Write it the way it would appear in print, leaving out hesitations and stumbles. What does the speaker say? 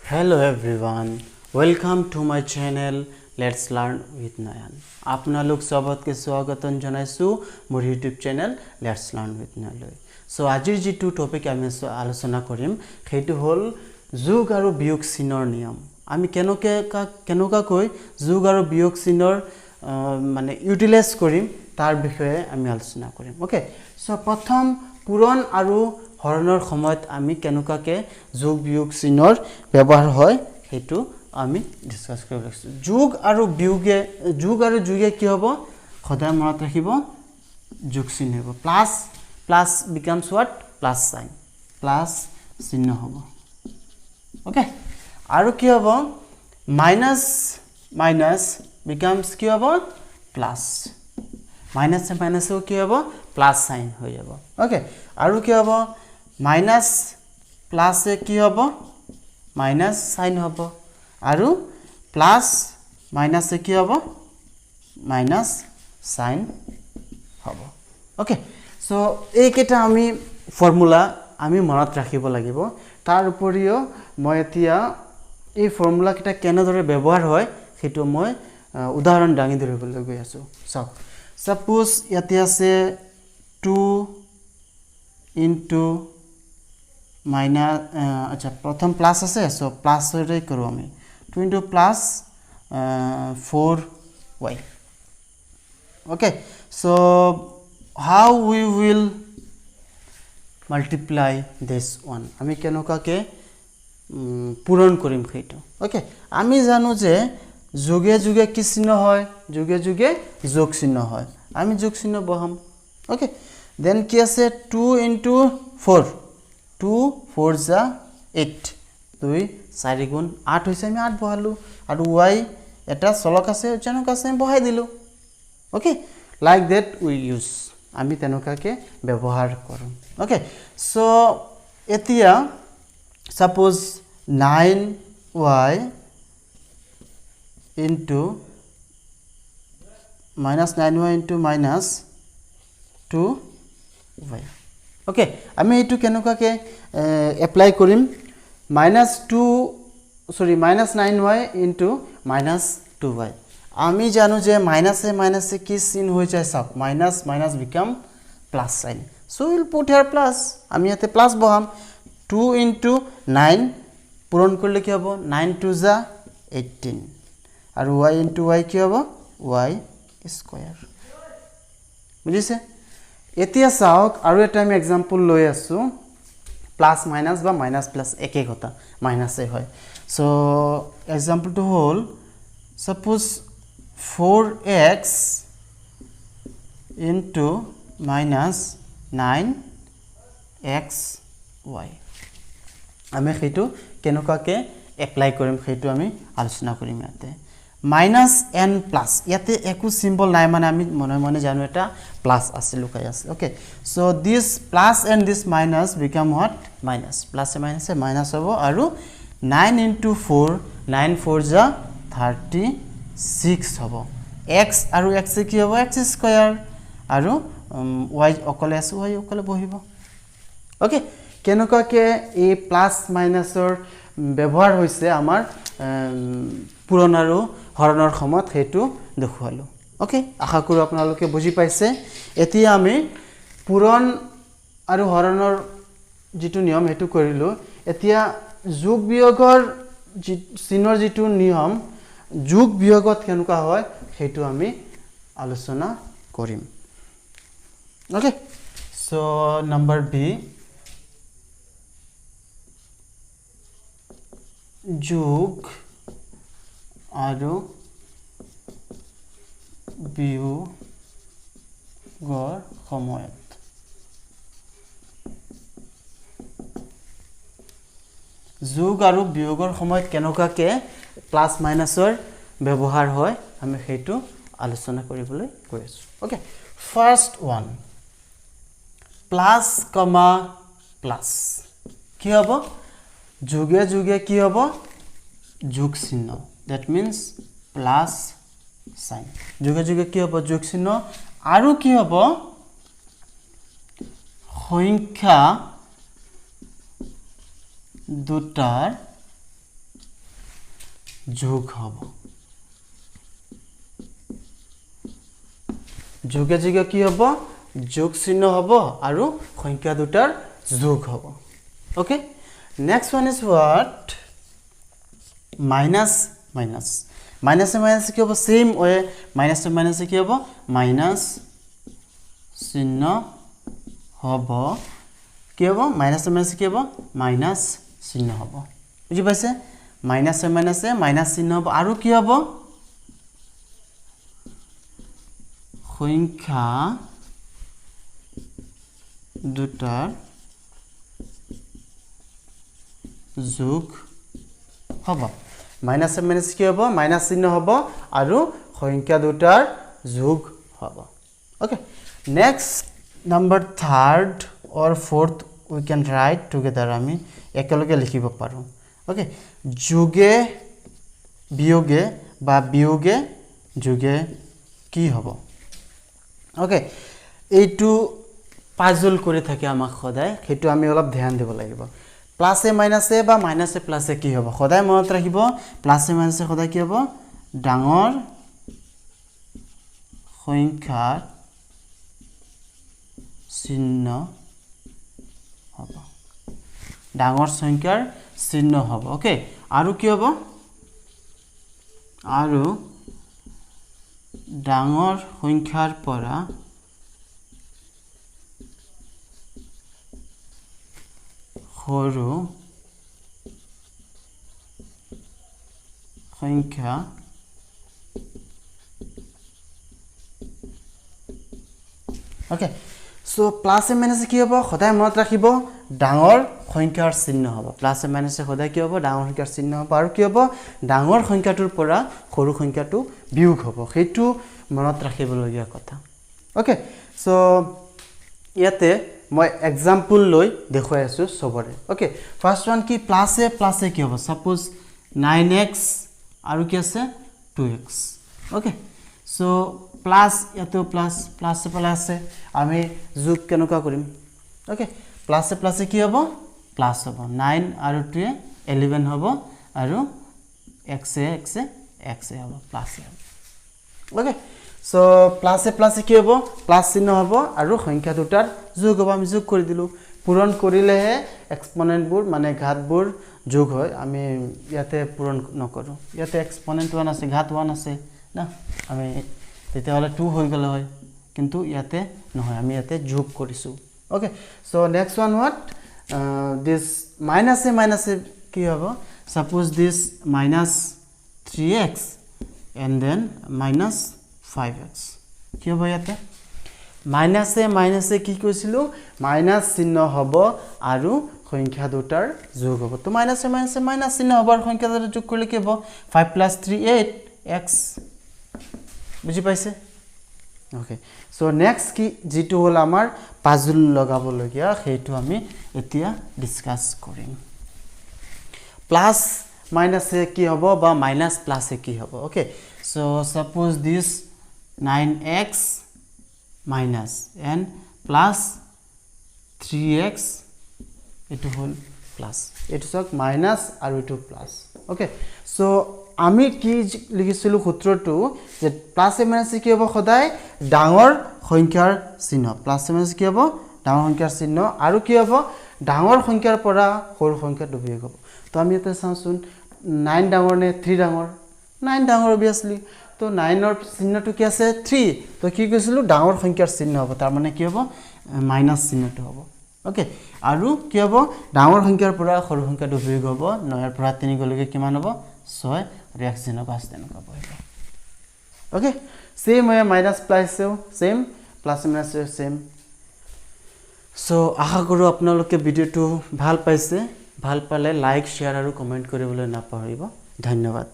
Hello everyone, welcome to my channel Let's Learn with Nayan. আপোনালোক সবতকে স্বাগতম জনাইছো মোৰ YouTube channel Let's Learn with Nayan. So আজিৰ যেটো টপিক আমি আলোচনা কৰিম সেইটো হল যোগ আৰু বিয়োগ চিনৰ নিয়ম। আমি কেনকা কৈ যোগ আৰু বিয়োগ চিনৰ মানে ইউটিলাইজ কৰিম তাৰ বিষয়ে আমি আলোচনা কৰিম। ওকে, সো প্ৰথম পূৰণ আৰু হৰণৰ সময়ত আমি কেনকাকে যোগ বিয়োগ চিনৰ ব্যৱহাৰ হয় হেতু আমি ডিসকাস কৰিব লাগিব। যোগ আৰু যোগে কি হ'ব সদায় মনত ৰাখিব যোগ চিহ্ন হ'ব plus plus becomes what plus sign plus চিহ্ন হ'ব। ওকে, আৰু কি হ'ব মাইনাস মাইনাস becomes কি হ'ব প্লাস মাইনাস মাইনাস কি হ'ব প্লাস সাইন হৈ যাব। ওকে, আৰু কি হ'ব মাইনাস প্লাস কি হ'ব মাইনাস সাইন হ'ব আৰু প্লাস মাইনাস কি হ'ব মাইনাস সাইন হ'ব। ওকে, সো এইকেইটা আমি ফৰ্মুলা আমি মনত ৰাখিব লাগিব। তাৰ উপৰিও মই এতিয়া এই ফৰ্মুলা কেইটা কেনেদৰে ব্যৱহাৰ হয় সেইটো মই উদাহৰণ দাঙি ধৰিবলৈ গৈ আছো। চাওক, সাপোজ ইয়াতে আছে 2 into মাইনাস আচ্ছা প্রথম প্লাস আছে, সো প্লাস রে করব আমি 2 into plus 4y. Okay, so how we will multiply this one আমি কেনকাকে পূরণ করিম সেইটো। ওকে, আমি জানো যে যোগে যোগে কি চিহ্ন হয় যোগে যোগে যোগ চিহ্ন হয়, আমি যোগ চিহ্ন বহাম। ওকে, দেন কি আছে 2 into 4 2 4 যা 8 2 4 গুণ 8 হৈছে আমি 8 বহালো আৰু y এটা চলক আছে জনক আছে বহাই দিলো। Okay, like that we use আমি তেনেকাকে ব্যৱহাৰ কৰোঁ। ওকে, সো এতিয়া suppose 9y into minus 9y into minus 2y. Okay, আমি এইটো কেনকাকে এপ্লাই কৰিম minus 9y into minus 2y. আমি জানো যে মাইনাসে মাইনাসে কি চিহ্ন হৈ যায় সব minus minus become plus sign, so we'll put here plus আমি ইয়াতে প্লাস বহাম 2 into 9 পূরণ করলে কি হবে 9 2 যা 18 আর y into y কি হবে y স্কয়ার। বুঝিছে? এতিয়া চাওক আৰু এটা আমি एग्जांपल লৈ আছো প্লাস মাইনাস বা মাইনাস প্লাস একে কথা মাইনাসে হয়। সো एग्जांपल টু হল suppose 4x into minus 9xy আমি সেইটো কেনকাকে এপ্লাই কৰিম সেইটো আমি আলোচনা কৰিম। ইয়াতে মাইনাস n প্লাস ইয়াতে একো সিম্বল নাই মানে আমি মনে মনে জানো এটা প্লাস আছে লুকাই আছে। Okay, so this plus and this minus become what minus plus a minus হ'ব আৰু 9 into 4 9 4 যা 36 হ'ব। x আৰু x কি হ'ব x স্কয়াৰ আৰু y অকলে আছে y অকলে বহিব। ওকে, কেনকাকে এই প্লাস মাইনাসৰ ব্যৱহাৰ হৈছে আমাৰ পূৰণ আৰু হৰণৰ সময়ত হেতু দেখুৱালো। ওকে, আশা কৰো আপোনালোকে বুজি পাইছে। এতিয়া আমি পূৰণ আৰু হৰণৰ যেটো নিয়ম হেতু কৰিলো। এতিয়া যোগ বিয়োগৰ চিহ্নৰ যেটো নিয়ম যোগ বিয়োগত কেনকা হয় হেতু আমি আলোচনা কৰিম। ওকে, সো নাম্বাৰ বি যোগ আৰু বিয়োগৰ সময়ত যোগ আৰু বিয়োগৰ সময়ত কেনকাকে প্লাস মাইনাসৰ ব্যৱহাৰ হয় আমি সেইটো আলোচনা কৰিবলৈ গৈ আছো। ওকে, ফার্স্ট ওয়ান প্লাস কমা প্লাস কি হ'ব যোগে যোগে কি হ'ব যোগ চিহ্ন, দ্যাট মিন্স প্লাস সাইন যোগে যোগে কি হ'ব যোগ চিহ্ন আৰু কি হ'ব সংখ্যা দুটাৰ যোগ হ'ব যোগে যোগে কি হ'ব যোগ চিহ্ন হ'ব আৰু সংখ্যা দুটাৰ যোগ হ'ব okay next one is what minus minus minus minus কি হ'ব সেম ওয়ে minus minus কি হ'ব মাইনাস চিহ্ন হ'ব কি হ'ব মাইনাস মাইনাস কি হ'ব মাইনাস চিহ্ন হ'ব বুজি পাইছে মাইনাস মাইনাস মাইনাস চিহ্ন হ'ব আৰু কি হ'ব সংখ্যা দুটাৰ যোগ হ'ব মাইনাস মাইনাস কি হ'ব মাইনাস চিহ্ন হ'ব আৰু সংখ্যা দুটাৰ যোগ হ'ব okay next number third or fourth we can write together আমি একেলগে লিখিব পাৰো ওকে যোগে বিয়োগে বা বিয়োগে যোগে কি হ'ব ওকে এইটো পাজল কৰি থাকে আমাক সদায় সেইটো আমি অলপ ধ্যান দিব লাগিব প্লাসে মাইনাসে বা মাইনাসে প্লাসে কি হ'ব সদায় মনত ৰাখিব প্লাসে মাইনাসে সদায় কি হ'ব ডাঙৰ সংখ্যাৰ চিহ্ন হ'ব ডাঙৰ সংখ্যাৰ চিহ্ন হ'ব ওকে আৰু কি হ'ব আৰু ডাঙৰ সংখ্যাৰ পৰা সৰু সংখ্যা ওকে সো প্লাস মাইনাস কি হ'ব সদায় মনত ৰাখিব ডাঙৰ সংখ্যাৰ চিহ্ন হ'ব প্লাস মাইনাস সদায় কি হ'ব ডাঙৰ সংখ্যাৰ চিহ্ন হ'ব আৰু কি হ'ব ডাঙৰ সংখ্যাটোৰ পৰা সৰু সংখ্যাটো বিয়োগ হ'ব সেইটো মনত ৰাখিবলগীয়া কথা ওকে সো ইয়াতে মই এক্সাম্পল লৈ দেখুৱাই আছো সবৰে ওকে ফাৰ্স্ট ওয়ান কি প্লাসে কি হ'ব সাপোজ 9x আৰু কি আছে 2x ওকে সো প্লাস ইয়াতে প্লাসে আমি যোগ কেনেকুৱা কৰিম ওকে প্লাসে কি হ'ব প্লাস হ'ব 9 আৰু 2 11 হ'ব আৰু x হ'ব প্লাস হ'ব ওকে সো প্লাসে কি হ'ব প্লাস চিহ্ন হ'ব আৰু সংখ্যা দুটাৰ যোগ হ'ব আমি যোগ কৰি দিলো পূৰণ কৰিলেহে এক্সপোনেন্টবোৰ মানে ঘাতবোৰ যোগ হয় আমি ইয়াতে পূৰণ নকৰো ইয়াতে এক্সপোনেন্ট 1 আছে ঘাত 1 আছে না আমি তেতিয়াহলে 2 হৈ গলে হয় কিন্তু ইয়াতে নহয় আমি ইয়াতে যোগ কৰিছো okay so next one what this মাইনাসে কি হ'ব suppose this -3x and then -5x কি হ'ব ইয়াতে মাইনাসে কি কৈছিলো মাইনাস চিহ্ন হ'ব আৰু সংখ্যা দুটাৰ যোগ হ'ব তো মাইনাসে মাইনাস চিহ্ন হ'ব আৰু সংখ্যা দুটাৰ যোগ কৰিলে কি হ'ব 5 + 3 8x বুজি পাইছে ওকে সো নেক্সট কি যেটো হল আমাৰ পাজল লগাবলগীয়া সেইটো আমি এতিয়া ডিসকাস কৰিম প্লাস মাইনাসে কি হ'ব বা মাইনাস প্লাসে কি হ'ব okay so suppose this 9x minus and plus 3x এটো হল প্লাস এটো সক মাইনাস আৰু এটো প্লাস ওকে সো আমি কি লিখিছিলো সূত্ৰটো যে প্লাস মাইনাসে কি হ'ব সদায় ডাঙৰ সংখ্যাৰ চিহ্ন প্লাস মাইনাস কি হ'ব ডাঙৰ সংখ্যাৰ চিহ্ন আৰু কি হ'ব ডাঙৰ সংখ্যাৰ পৰা সৰু সংখ্যাটো বিয়োগ হ'ব তো আমি এটা চাওঁচোন 9 ডাঙৰ নে 3 ডাঙৰ 9 ডাঙৰ obviously তো 9 ৰ চিহ্নটো কি আছে 3 তো কি কৈছিলো ডাঙৰ সংখ্যাৰ চিহ্ন হ'ব তাৰ মানে কি হ'ব মাইনাস চিহ্নটো হ'ব ওকে আৰু কি হ'ব ডাঙৰ সংখ্যাৰ পৰা সৰু সংখ্যাটো বিয়োগ হ'ব 9 ৰ পৰা 3 গলৈকে কিমান হ'ব 6 ৰিঅ্যাকশন হ'ব তেনেকুৱা হ'ব ওকে সেম হয় মাইনাস প্লাসও সেম প্লাস মাইনাসও সেম সো আশা কৰো আপোনালোকে ভিডিওটো ভাল পাইছে ভাল পালে লাইক শেয়াৰ আৰু কমেন্ট কৰিবলৈ নাপাহৰিব ধন্যবাদ